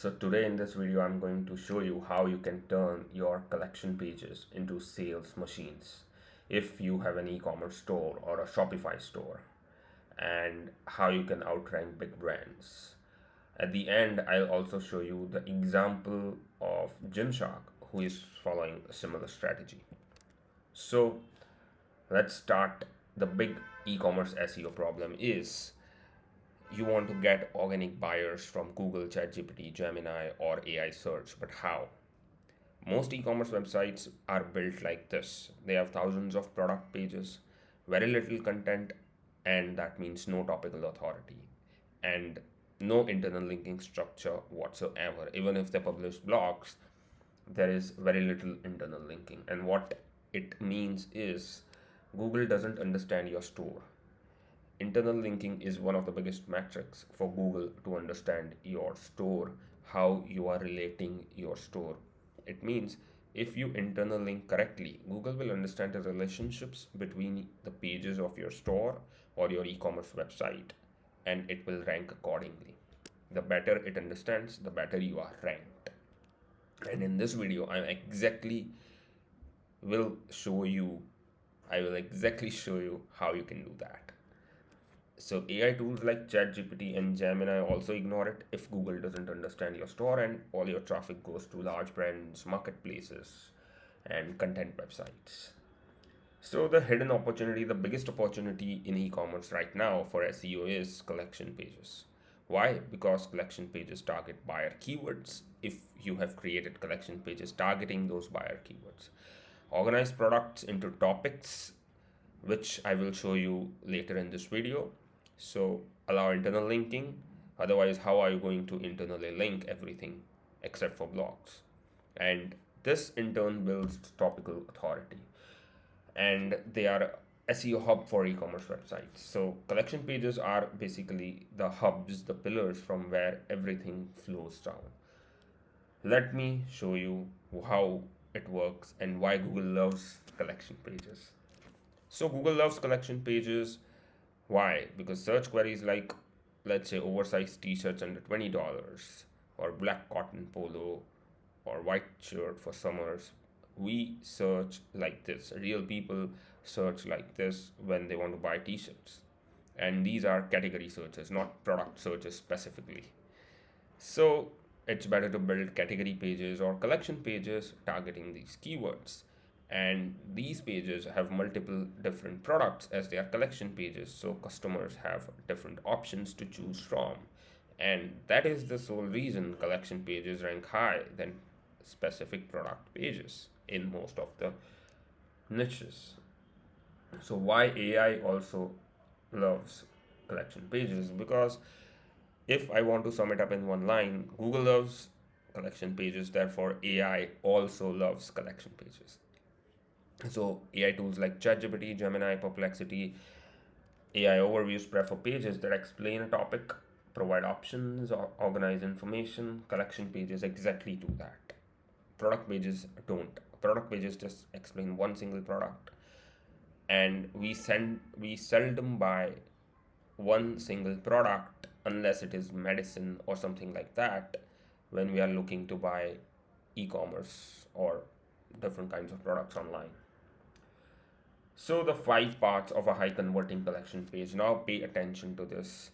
So today in this video, I'm going to show you how you can turn your collection pages into sales machines if you have an e-commerce store or a Shopify store, and how you can outrank big brands. At the end, I'll also show you the example of Gymshark, who is following a similar strategy. So let's start. The big e-commerce SEO problem is you want to get organic buyers from Google, ChatGPT, Gemini, or AI search, but how? Most e commerce websites are built like this. They have thousands of product pages, very little content, and that means no topical authority, and no internal linking structure whatsoever. Even if they publish blogs, there is very little internal linking. And what it means is Google doesn't understand your store. Internal linking is one of the biggest metrics for Google to understand your store, how you are relating your store. It means if you internal link correctly, Google will understand the relationships between the pages of your store or your e-commerce website, and it will rank accordingly. The better it understands, the better you are ranked. And in this video, will show you I will exactly show you how you can do that. So AI tools like ChatGPT and Gemini also ignore it if Google doesn't understand your store and all your traffic goes to large brands, marketplaces, and content websites. So the hidden opportunity, the biggest opportunity in e-commerce right now for SEO is collection pages. Why? Because collection pages target buyer keywords. If you have created collection pages targeting those buyer keywords, organize products into topics, which I will show you later in this video. So allow internal linking. Otherwise, how are you going to internally link everything except for blogs? And this in turn builds topical authority. And they are SEO hub for e-commerce websites. So collection pages are basically the hubs, the pillars from where everything flows down. Let me show you how it works and why Google loves collection pages. So Google loves collection pages. Why? Because search queries like, let's say, oversized t-shirts under $20, or black cotton polo, or white shirt for summers, we search like this. Real people search like this when they want to buy t-shirts. And these are category searches, not product searches specifically. So it's better to build category pages or collection pages targeting these keywords. And these pages have multiple different products as they are collection pages, so customers have different options to choose from. And that is the sole reason collection pages rank high than specific product pages in most of the niches. So why AI also loves collection pages? Because if I want to sum it up in one line, Google loves collection pages, therefore AI also loves collection pages. So AI tools like ChatGPT, Gemini, Perplexity, AI overviews prefer pages that explain a topic, provide options, or organize information. Collection pages exactly do that. Product pages don't. Product pages just explain one single product, and we seldom buy one single product unless it is medicine or something like that when we are looking to buy e-commerce or different kinds of products online. So the 5 parts of a high converting collection page. Now pay attention to this.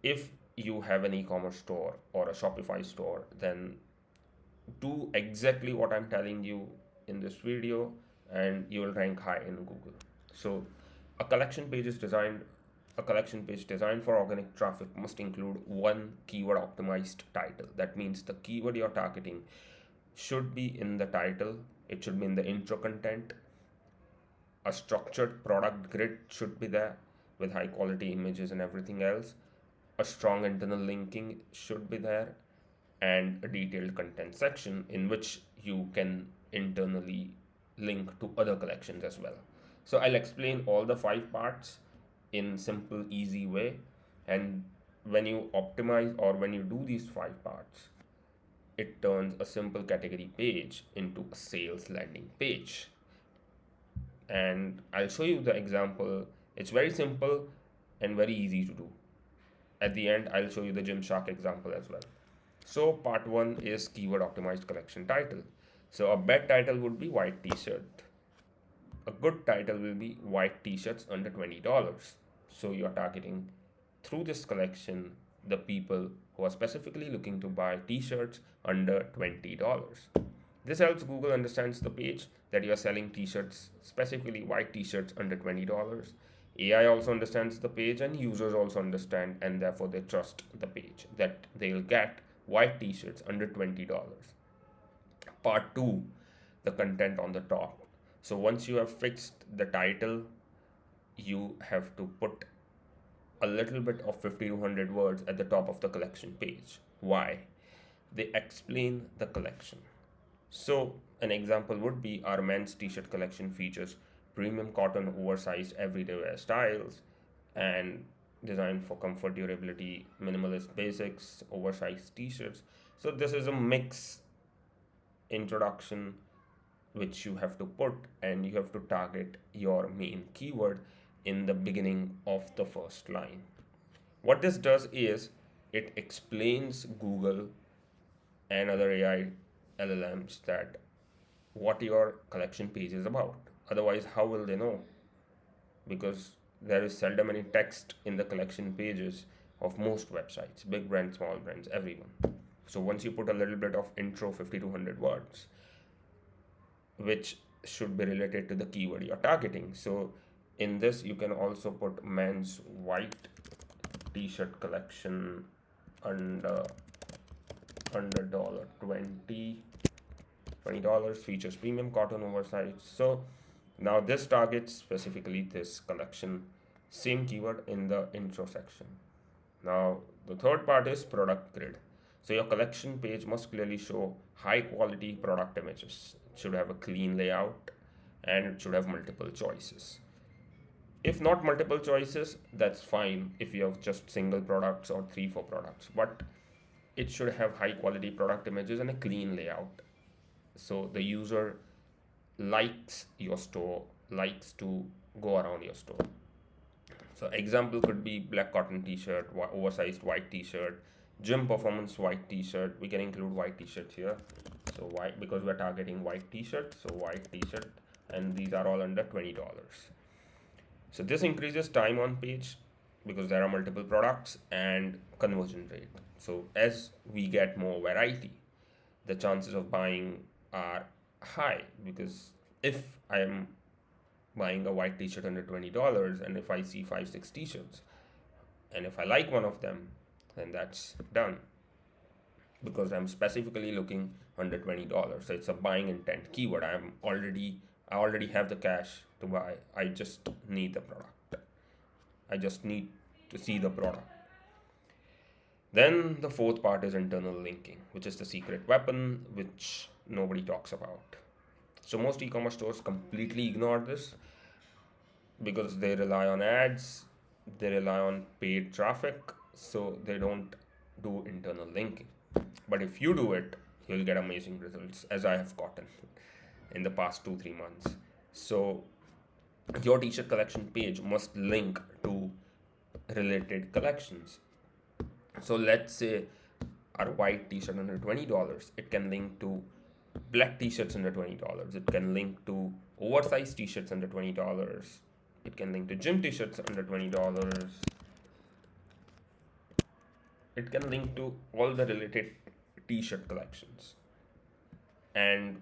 If you have an e-commerce store or a Shopify store, then do exactly what I'm telling you in this video and you will rank high in Google. So a collection page is designed a collection page designed for organic traffic must include one keyword optimized title. That means the keyword you're targeting should be in the title, it should be in the intro content. A structured product grid should be there with high quality images and everything else. A strong internal linking should be there, and a detailed content section in which you can internally link to other collections as well. So I'll explain all the 5 parts in simple, easy way. And when you optimize or when you do these 5 parts, it turns a simple category page into a sales landing page. And I'll show you the example. It's very simple and very easy to do. At the end, I'll show you the Gymshark example as well. So part one is keyword optimized collection title. So a bad title would be white t-shirt. A good title will be white t-shirts under $20. So you're targeting through this collection the people who are specifically looking to buy t-shirts under $20. This helps Google understands the page that you are selling t-shirts, specifically white t-shirts under $20. AI also understands the page and users also understand, and therefore they trust the page that they'll get white t-shirts under $20. Part 2, the content on the top. So once you have fixed the title, you have to put a little bit of 50 to 100 words at the top of the collection page. Why? They explain the collection. So an example would be our men's t-shirt collection features premium cotton oversized everyday wear styles and designed for comfort, durability, minimalist basics, oversized t-shirts. So this is a mix introduction which you have to put, and you have to target your main keyword in the beginning of the first line. What this does is it explains Google and other AI LLMs that what your collection page is about. Otherwise, how will they know? Because there is seldom any text in the collection pages of most websites, big brands, small brands, everyone. So once you put a little bit of intro, 50 to 100 words, which should be related to the keyword you're targeting. So in this, you can also put men's white t-shirt collection under $20 features premium cotton oversized. So now this targets specifically this collection, same keyword in the intro section. Now the third part is product grid. So your collection page must clearly show high quality product images. It should have a clean layout and it should have multiple choices. If not multiple choices, that's fine if you have just single products or 3-4 products, but it should have high quality product images and a clean layout. So the user likes your store, likes to go around your store. So example could be black cotton t-shirt, oversized white t-shirt, gym performance white t-shirt. We can include white t-shirts here. So white, because we're targeting white t-shirt, so white t-shirt, and these are all under $20. So this increases time on page because there are multiple products and conversion rate. So as we get more variety, the chances of buying are high, because if I am buying a white t-shirt under $20 and if I see 5-6 t-shirts and if I like one of them, then that's done, because I'm specifically looking under $20. So it's a buying intent keyword. I already have the cash to buy. I just need the product. I just need to see the product. Then the fourth part is internal linking, which is the secret weapon which nobody talks about. So most e-commerce stores completely ignore this because they rely on ads, they rely on paid traffic, so they don't do internal linking. But if you do it, you'll get amazing results, as I have gotten in the past 2-3 months. So your t-shirt collection page must link to related collections. So let's say our white t-shirt under $20, it can link to black t-shirts under $20. It can link to oversized t-shirts under $20. It can link to gym t-shirts under $20. It can link to all the related t-shirt collections. And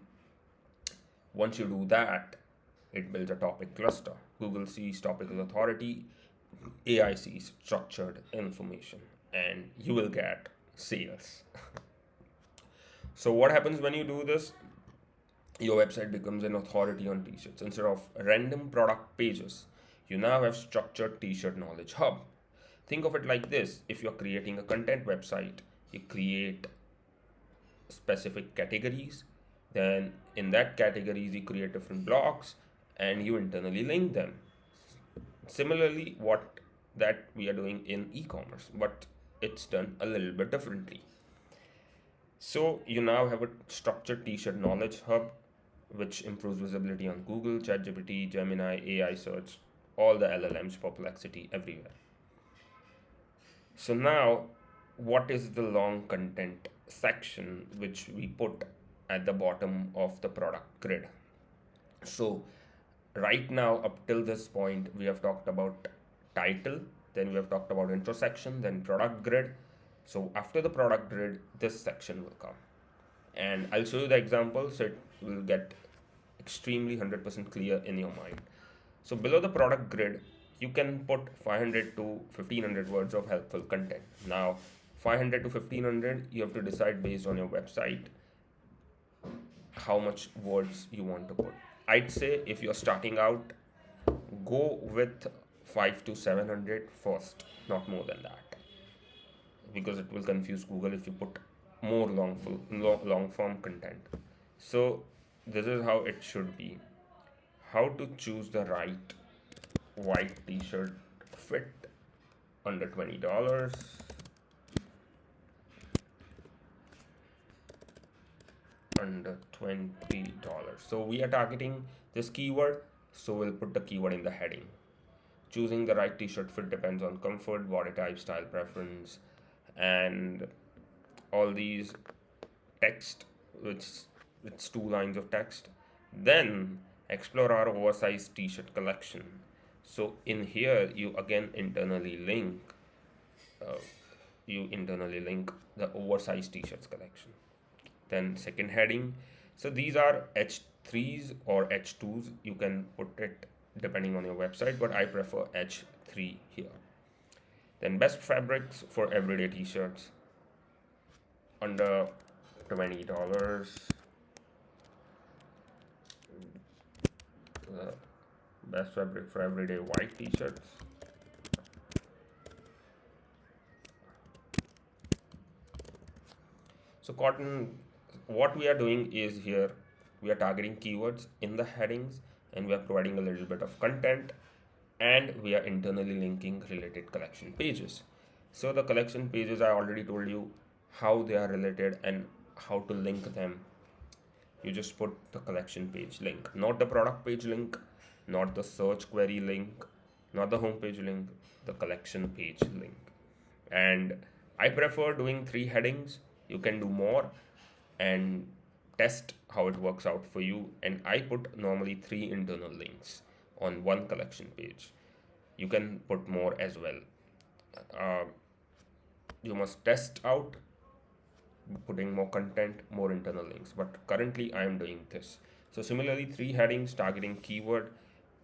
once you do that, it builds a topic cluster. Google sees topical authority, AI sees structured information, and you will get sales. So what happens when you do this? Your website becomes an authority on t-shirts. Instead of random product pages, you now have structured t-shirt knowledge hub. Think of it like this: if you're creating a content website, you create specific categories, then in that categories you create different blocks and you internally link them. Similarly, what that we are doing in e-commerce, but it's done a little bit differently. So you now have a structured t-shirt knowledge hub which improves visibility on Google, ChatGPT, Gemini, AI search, all the LLMs, Perplexity, everywhere. So now, what is the long content section which we put at the bottom of the product grid. So right now, up till this point, we have talked about title, then we have talked about intro section, then product grid. So after the product grid, this section will come. And I'll show you the example so it will get extremely 100% clear in your mind. So below the product grid, you can put 500 to 1500 words of helpful content. Now, 500 to 1500, you have to decide based on your website how much words you want to put. I'd say if you're starting out, go with 5 to 700 first, not more than that, because it will confuse Google if you put more long form content. So this is how it should be. How to choose the right white t-shirt fit under $20. Under $20. So we are targeting this keyword, so we'll put the keyword in the heading. Choosing the right t-shirt fit depends on comfort, body type, style preference, and all these text, which it's 2 lines of text. Then explore our oversized t-shirt collection. So in here you again internally link the oversized t-shirts collection. Then second heading, so these are H3s or H2s, you can put it depending on your website, but I prefer H3 here. Then best fabrics for everyday t-shirts under $20. Best fabric for everyday white t-shirts. So cotton, what we are doing is here we are targeting keywords in the headings, and we are providing a little bit of content, and we are internally linking related collection pages. So the collection pages, I already told you how they are related and how to link them. You just put the collection page link, not the product page link, not the search query link, not the homepage link, the collection page link. And I prefer doing 3 headings. You can do more and test how it works out for you. And I put normally 3 internal links on one collection page. You can put more as well. You must test out putting more content, more internal links, but currently I am doing this. So similarly, 3 headings targeting keyword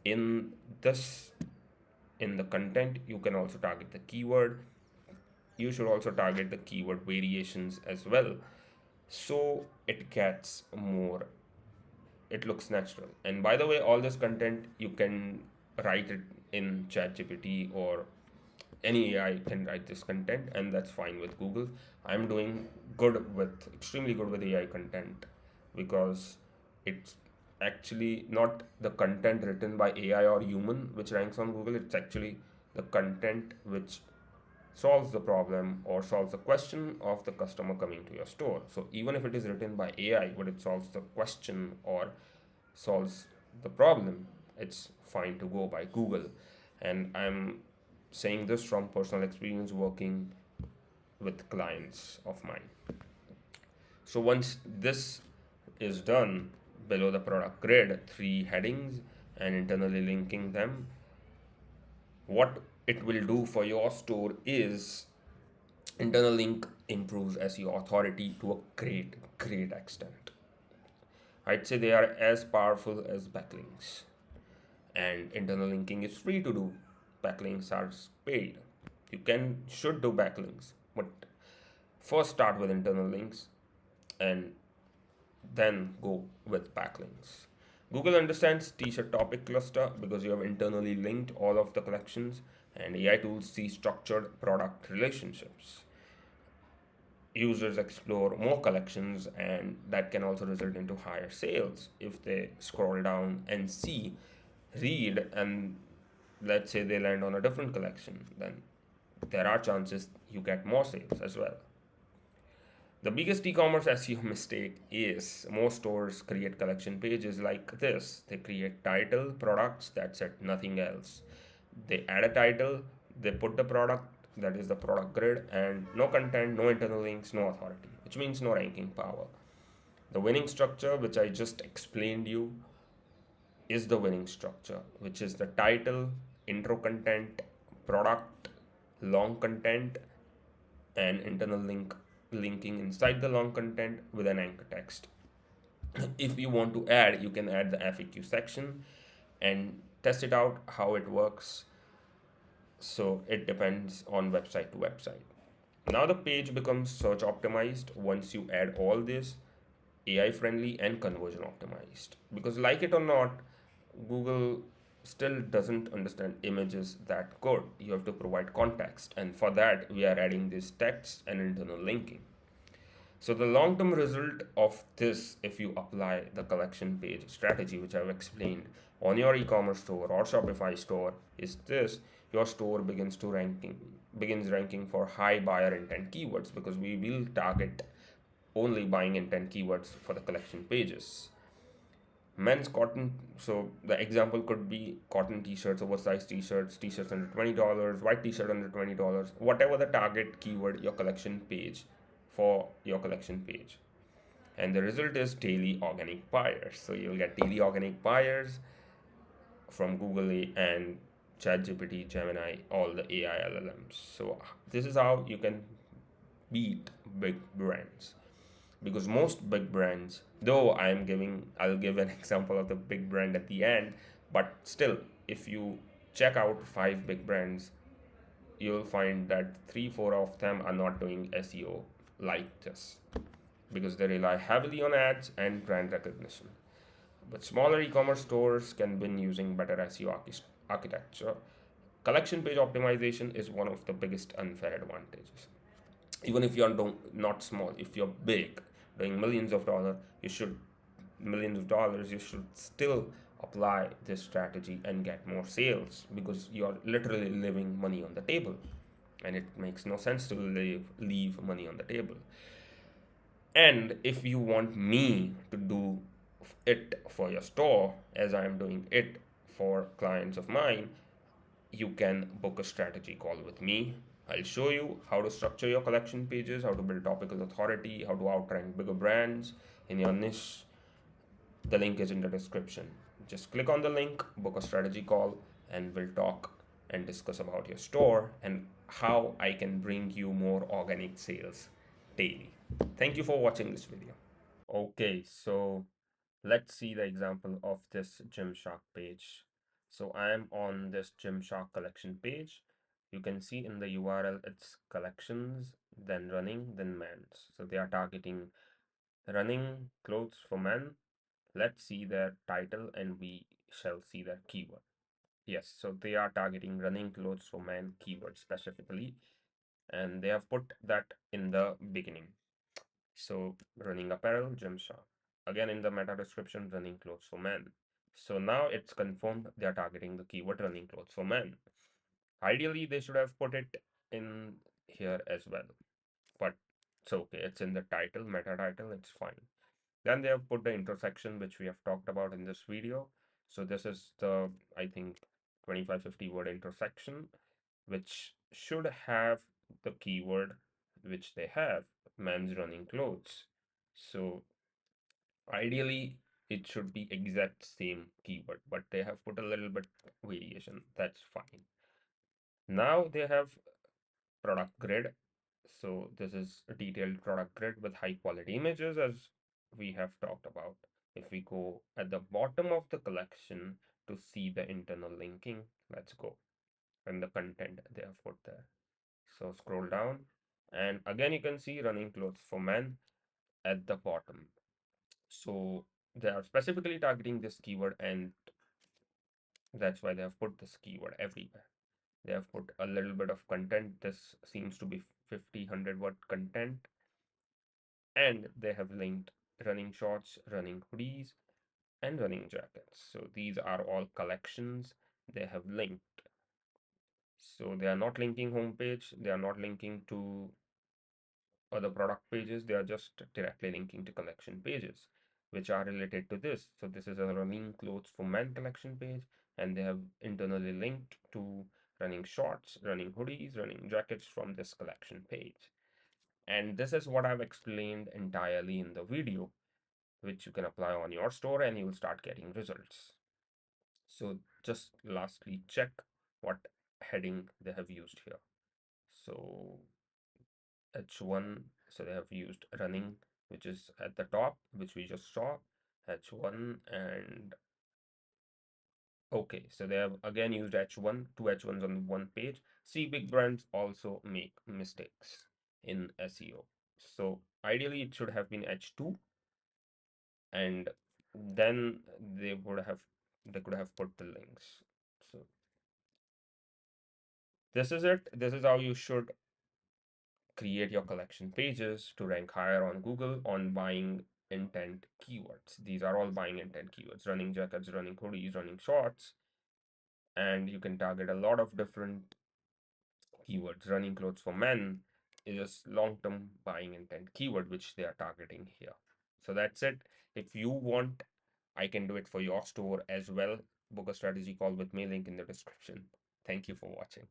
in this, in the content. You can also target the keyword. You should also target the keyword variations as well, so it gets more, it looks natural. And by the way, all this content you can write it in ChatGPT, or any AI can write this content, and that's fine with Google. I'm doing extremely good with AI content, because it's actually not the content written by AI or human which ranks on Google. It's actually the content which solves the problem or solves the question of the customer coming to your store. So even if it is written by AI, but it solves the question or solves the problem, it's fine to go by Google. And I'm saying this from personal experience working with clients of mine. So once this is done, below the product grid, 3 headings and internally linking them, what it will do for your store is internal link improves SEO authority to a great extent. I'd say they are as powerful as backlinks. And internal linking is free to do. Backlinks are paid. You should do backlinks, but first start with internal links and then go with backlinks. Google understands t-shirt topic cluster because you have internally linked all of the collections, and AI tools see structured product relationships. Users explore more collections, and that can also result into higher sales if they scroll down and read, and let's say they land on a different collection, then there are chances you get more sales as well. The biggest e-commerce SEO mistake is most stores create collection pages like this. They create title, products, that's it, nothing else. They add a title, they put the product that is the product grid, and no content, no internal links, no authority, which means no ranking power. The winning structure, which I just explained you, is the winning structure, which is the title, intro content, product, long content, and internal linking inside the long content with an anchor text. If you want to add, you can add the FAQ section and test it out how it works. So it depends on website to website. Now the page becomes search optimized once you add all this, AI friendly and conversion optimized. Because, like it or not, Google still doesn't understand images that good. You have to provide context, and for that, we are adding this text and internal linking. So the long-term result of this, if you apply the collection page strategy, which I've explained on your e-commerce store or Shopify store, is this: your store begins ranking for high buyer intent keywords, because we will target only buying intent keywords for the collection pages. Men's cotton, so the example could be cotton t-shirts, oversized t-shirts, t-shirts under $20, white t-shirt under $20, whatever the target keyword your collection page for your collection page. And the result is daily organic buyers. So you'll get daily organic buyers from Google and ChatGPT, Gemini, all the AI LLMs. So this is how you can beat big brands, because most big brands, though I'll give an example of the big brand at the end, but still, if you check out 5 big brands, you'll find that 3 4 of them are not doing SEO like this, because they rely heavily on ads and brand recognition. But smaller e-commerce stores can win using better SEO architecture. Collection page optimization is one of the biggest unfair advantages. Even if you're not small, if you're big, doing millions of dollars, you should still apply this strategy and get more sales, because you're literally leaving money on the table, and it makes no sense to leave money on the table. And if you want me to do it for your store, as I am doing it for clients of mine, you can book a strategy call with me. I'll show you how to structure your collection pages, how to build topical authority, how to outrank bigger brands in your niche. The link is in the description. Just click on the link, book a strategy call, and we'll talk and discuss about your store and how I can bring you more organic sales daily. Thank you for watching this video. Okay, so let's see the example of this Gymshark page. So I am on this Gymshark collection page. You can see in the URL it's collections, then running, then men's. So they are targeting running clothes for men. Let's see their title and we shall see their keyword. Yes, so they are targeting running clothes for men keyword specifically, and they have put that in the beginning. So running apparel, Gymshark. Again in the meta description, running clothes for men. So now it's confirmed they are targeting the keyword running clothes for men. Ideally, they should have put it in here as well, but it's okay. It's in the title, meta title, it's fine. Then they have put the intersection, which we have talked about in this video. So this is the, I think, 25-50 word intersection, which should have the keyword which they have, men's running clothes. So ideally it should be exact same keyword, but they have put a little bit variation. That's fine. Now they have product grid. So this is a detailed product grid with high quality images, as we have talked about. If we go at the bottom of the collection to see the internal linking, let's go, and the content they have put there. So scroll down, and again you can see running clothes for men at the bottom. So they are specifically targeting this keyword, and that's why they have put this keyword everywhere. They have put a little bit of content. This seems to be 50-100 word content, and they have linked running shorts, running hoodies, and running jackets. So these are all collections they have linked. So they are not linking homepage, they are not linking to other product pages, they are just directly linking to collection pages which are related to this. So this is a running clothes for men collection page, and they have internally linked to running shorts, running hoodies, running jackets from this collection page. And this is what I've explained entirely in the video, which you can apply on your store and you will start getting results. So just lastly, check what heading they have used here. So H1, so they have used running, which is at the top, which we just saw, H1 and okay, so they have again used H1, two H1s on one page. See, big brands also make mistakes in SEO. So ideally it should have been H2 and then they could have put the links. So this is it. This is how you should create your collection pages to rank higher on Google on buying intent keywords. These are all buying intent keywords: running jackets, running hoodies, running shorts, and you can target a lot of different keywords. Running clothes for men is long-term buying intent keyword, which they are targeting here. So that's it. If you want, I can do it for your store as well. Book a strategy call with me, link in the description. Thank you for watching.